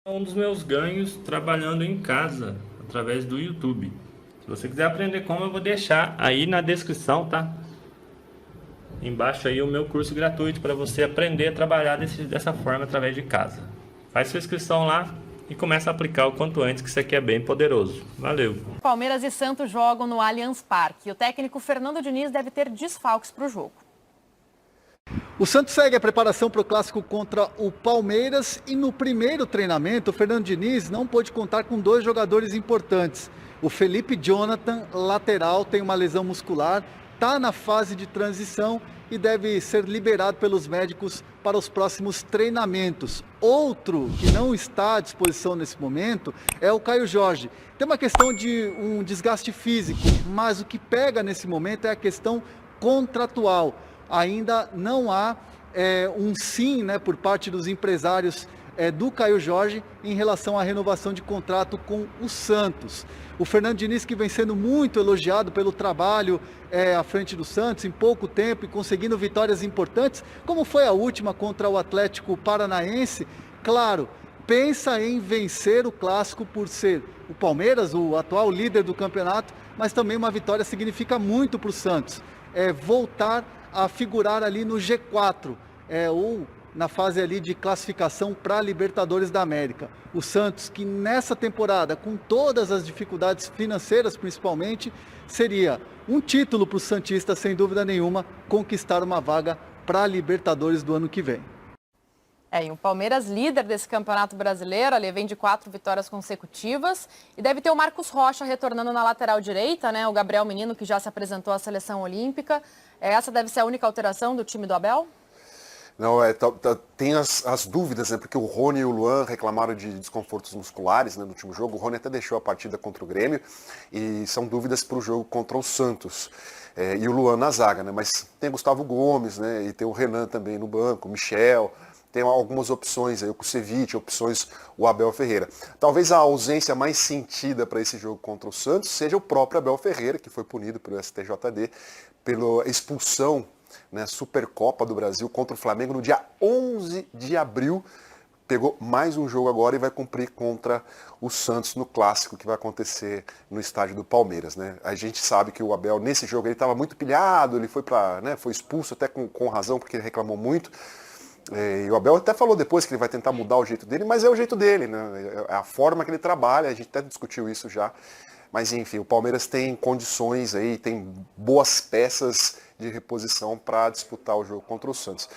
Um dos meus ganhos trabalhando em casa, através do YouTube. Se você quiser aprender como, eu vou deixar aí na descrição, tá? Embaixo aí o meu curso gratuito para você aprender a trabalhar dessa forma através de casa. Faz sua inscrição lá e começa a aplicar o quanto antes, que isso aqui é bem poderoso. Valeu! Palmeiras e Santos jogam no Allianz Parque. O técnico Fernando Diniz deve ter desfalques para o jogo. O Santos segue a preparação para o clássico contra o Palmeiras e no primeiro treinamento o Fernando Diniz não pôde contar com dois jogadores importantes. O Felipe Jonathan, lateral, tem uma lesão muscular, está na fase de transição e deve ser liberado pelos médicos para os próximos treinamentos. Outro que não está à disposição nesse momento é o Caio Jorge. Tem uma questão de um desgaste físico, mas o que pega nesse momento é a questão contratual. Ainda não há um sim, né, por parte dos empresários do Caio Jorge em relação à renovação de contrato com o Santos. O Fernando Diniz, que vem sendo muito elogiado pelo trabalho à frente do Santos em pouco tempo e conseguindo vitórias importantes, como foi a última contra o Atlético Paranaense, claro, pensa em vencer o clássico por ser o Palmeiras, o atual líder do campeonato, mas também uma vitória significa muito para o Santos. Voltar a figurar ali no G4, ou na fase ali de classificação para a Libertadores da América. O Santos, que nessa temporada, com todas as dificuldades financeiras principalmente, seria um título para o Santista, sem dúvida nenhuma, conquistar uma vaga para a Libertadores do ano que vem. E o Palmeiras, líder desse Campeonato Brasileiro, ele vem de 4 vitórias consecutivas e deve ter o Marcos Rocha retornando na lateral direita, né? O Gabriel Menino, que já se apresentou à seleção olímpica. Essa deve ser a única alteração do time do Abel? Não, tem as dúvidas, né? Porque o Rony e o Luan reclamaram de desconfortos musculares, né, no último jogo. O Rony até deixou a partida contra o Grêmio e são dúvidas para o jogo contra o Santos. E o Luan na zaga, né? Mas tem Gustavo Gomes, né? E tem o Renan também no banco, o Michel. Tem algumas opções aí, o Kusevich, opções o Abel Ferreira. Talvez a ausência mais sentida para esse jogo contra o Santos seja o próprio Abel Ferreira, que foi punido pelo STJD pela expulsão, né, Supercopa do Brasil contra o Flamengo no dia 11 de abril. Pegou mais um jogo agora e vai cumprir contra o Santos no clássico que vai acontecer no estádio do Palmeiras, né? A gente sabe que o Abel nesse jogo ele estava muito pilhado, ele foi expulso até com razão porque ele reclamou muito. E o Abel até falou depois que ele vai tentar mudar o jeito dele, mas é o jeito dele, né? É a forma que ele trabalha, a gente até discutiu isso já. Mas enfim, o Palmeiras tem condições aí, tem boas peças de reposição para disputar o jogo contra o Santos.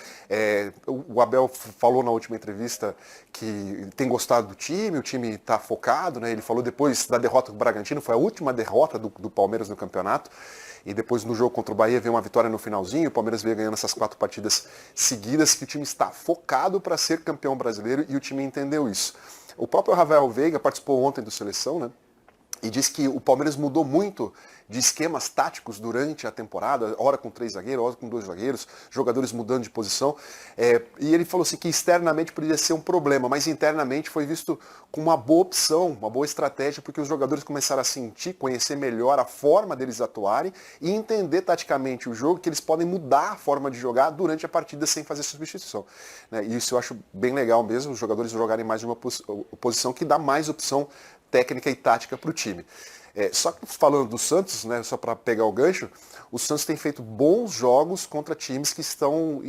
O Abel falou na última entrevista que tem gostado do time, o time está focado, né? Ele falou depois da derrota do Bragantino, foi a última derrota do Palmeiras no campeonato. E depois no jogo contra o Bahia veio uma vitória no finalzinho, o Palmeiras veio ganhando essas 4 partidas seguidas, que o time está focado para ser campeão brasileiro e o time entendeu isso. O próprio Rafael Veiga participou ontem do Seleção, né? E disse que o Palmeiras mudou muito de esquemas táticos durante a temporada, hora com 3 zagueiros, hora com 2 zagueiros, jogadores mudando de posição. E ele falou assim que externamente poderia ser um problema, mas internamente foi visto como uma boa opção, uma boa estratégia, porque os jogadores começaram a sentir, conhecer melhor a forma deles atuarem e entender taticamente o jogo, que eles podem mudar a forma de jogar durante a partida sem fazer substituição. E isso eu acho bem legal mesmo, os jogadores jogarem mais de uma posição que dá mais opção técnica e tática para o time. Só que falando do Santos, né, só para pegar o gancho, o Santos tem feito bons jogos contra times que estão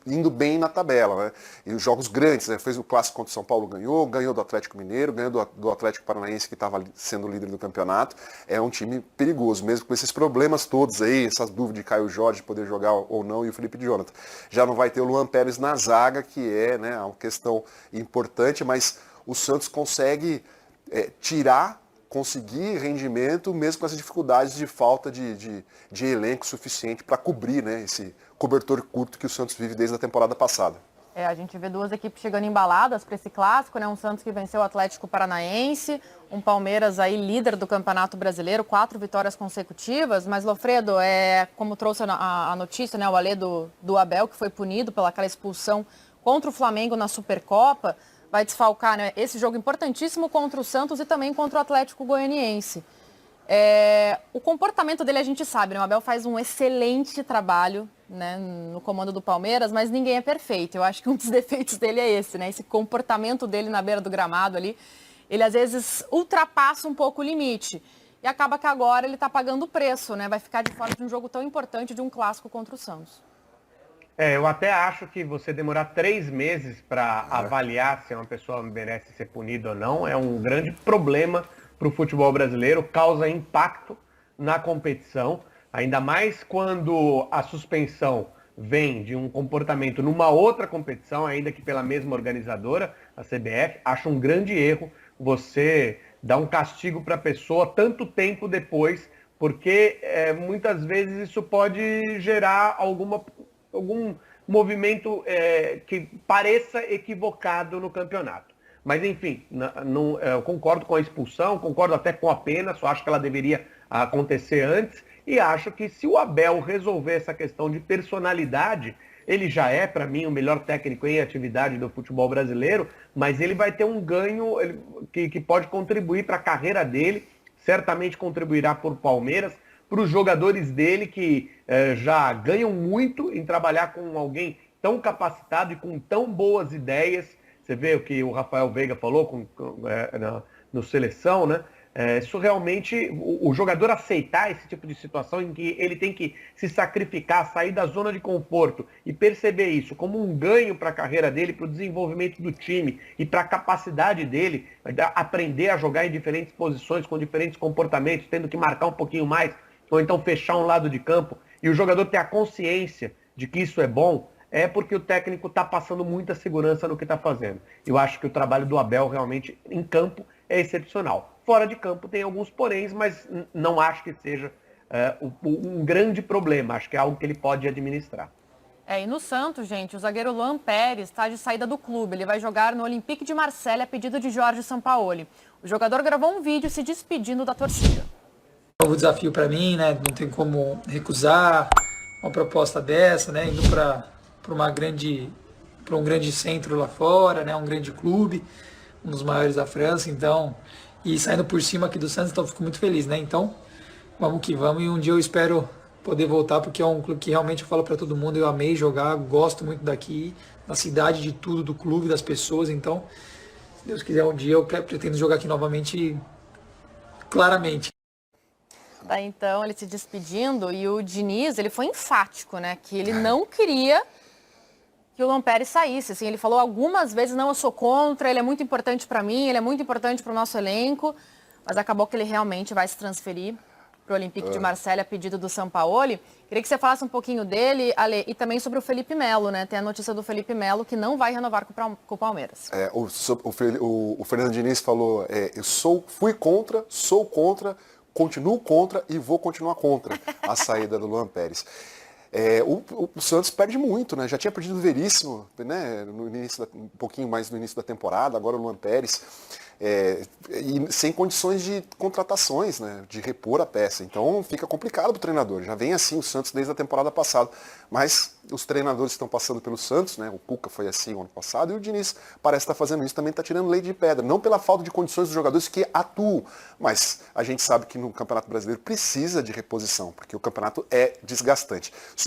indo bem na tabela, né? E os jogos grandes, né? Fez o clássico contra o São Paulo, ganhou do Atlético Mineiro, ganhou do Atlético Paranaense, que estava sendo líder do campeonato. É um time perigoso, mesmo com esses problemas todos aí, essas dúvidas de Caio Jorge poder jogar ou não e o Felipe Jonathan. Já não vai ter o Luan Pérez na zaga, que é, né, uma questão importante, mas o Santos consegue conseguir rendimento, mesmo com essas dificuldades de falta de elenco suficiente para cobrir, né, esse cobertor curto que o Santos vive desde a temporada passada. A gente vê 2 equipes chegando embaladas para esse clássico, né? Um Santos que venceu o Atlético Paranaense, um Palmeiras aí líder do Campeonato Brasileiro, 4 vitórias consecutivas, mas Lofredo, como trouxe a notícia, né, o Alê do Abel, que foi punido pelaquela expulsão contra o Flamengo na Supercopa, vai desfalcar, né, esse jogo importantíssimo contra o Santos e também contra o Atlético Goianiense. O comportamento dele a gente sabe, né? O Abel faz um excelente trabalho né, no comando do Palmeiras, mas ninguém é perfeito. Eu acho que um dos defeitos dele é esse, né? Esse comportamento dele na beira do gramado ali. Ele às vezes ultrapassa um pouco o limite. E acaba que agora ele está pagando o preço, né? Vai ficar de fora de um jogo tão importante, de um clássico contra o Santos. Eu até acho que você demorar 3 meses para avaliar se uma pessoa merece ser punida ou não é um grande problema para o futebol brasileiro, causa impacto na competição, ainda mais quando a suspensão vem de um comportamento numa outra competição, ainda que pela mesma organizadora, a CBF. Acho um grande erro você dar um castigo para a pessoa tanto tempo depois, porque muitas vezes isso pode gerar algum movimento que pareça equivocado no campeonato. Mas, enfim, eu concordo com a expulsão, concordo até com a pena, só acho que ela deveria acontecer antes, e acho que se o Abel resolver essa questão de personalidade, ele já é, para mim, o melhor técnico em atividade do futebol brasileiro, mas ele vai ter um ganho que pode contribuir para a carreira dele, certamente contribuirá para o Palmeiras, para os jogadores dele que já ganham muito em trabalhar com alguém tão capacitado e com tão boas ideias. Você vê o que o Rafael Veiga falou no Seleção, né? Isso realmente, o jogador aceitar esse tipo de situação em que ele tem que se sacrificar, sair da zona de conforto e perceber isso como um ganho para a carreira dele, para o desenvolvimento do time e para a capacidade dele aprender a jogar em diferentes posições, com diferentes comportamentos, tendo que marcar um pouquinho mais, ou então fechar um lado de campo, e o jogador ter a consciência de que isso é bom, é porque o técnico está passando muita segurança no que está fazendo. Eu acho que o trabalho do Abel realmente em campo é excepcional. Fora de campo tem alguns poréns, mas não acho que seja um grande problema. Acho que é algo que ele pode administrar. E no Santos, gente, o zagueiro Luan Pérez está de saída do clube. Ele vai jogar no Olympique de Marseille a pedido de Jorge Sampaoli. O jogador gravou um vídeo se despedindo da torcida. Novo desafio para mim, né? Não tem como recusar uma proposta dessa, né? Indo para um grande centro lá fora, né? Um grande clube, um dos maiores da França, então, e saindo por cima aqui do Santos, então fico muito feliz, né? Então, vamos que vamos, e um dia eu espero poder voltar, porque é um clube que realmente eu falo para todo mundo, eu amei jogar, gosto muito daqui, da cidade, de tudo, do clube, das pessoas, então, se Deus quiser, um dia eu pretendo jogar aqui novamente, claramente. Então, ele se despedindo, e o Diniz, ele foi enfático, né? Que ele não queria que o Luan Pérez saísse. Assim, ele falou algumas vezes, não, eu sou contra, ele é muito importante para mim, ele é muito importante para o nosso elenco, mas acabou que ele realmente vai se transferir para o Olympique de Marseille a pedido do Sampaoli. Queria que você falasse um pouquinho dele, Ale, e também sobre o Felipe Melo, né? Tem a notícia do Felipe Melo que não vai renovar com o Palmeiras. O Fernando Diniz falou, fui contra, sou contra, continuo contra e vou continuar contra a saída do Luan Pérez. O Santos perde muito, né? Já tinha perdido o Veríssimo, né? Um pouquinho mais no início da temporada, agora o Luan Pérez. E sem condições de contratações, né? De repor a peça. Então fica complicado para o treinador. Já vem assim o Santos desde a temporada passada. Mas os treinadores estão passando pelo Santos, né? O Cuca foi assim o ano passado, e o Diniz parece estar fazendo isso, também está tirando leite de pedra. Não pela falta de condições dos jogadores que atuam, mas a gente sabe que no Campeonato Brasileiro precisa de reposição, porque o campeonato é desgastante. Sobre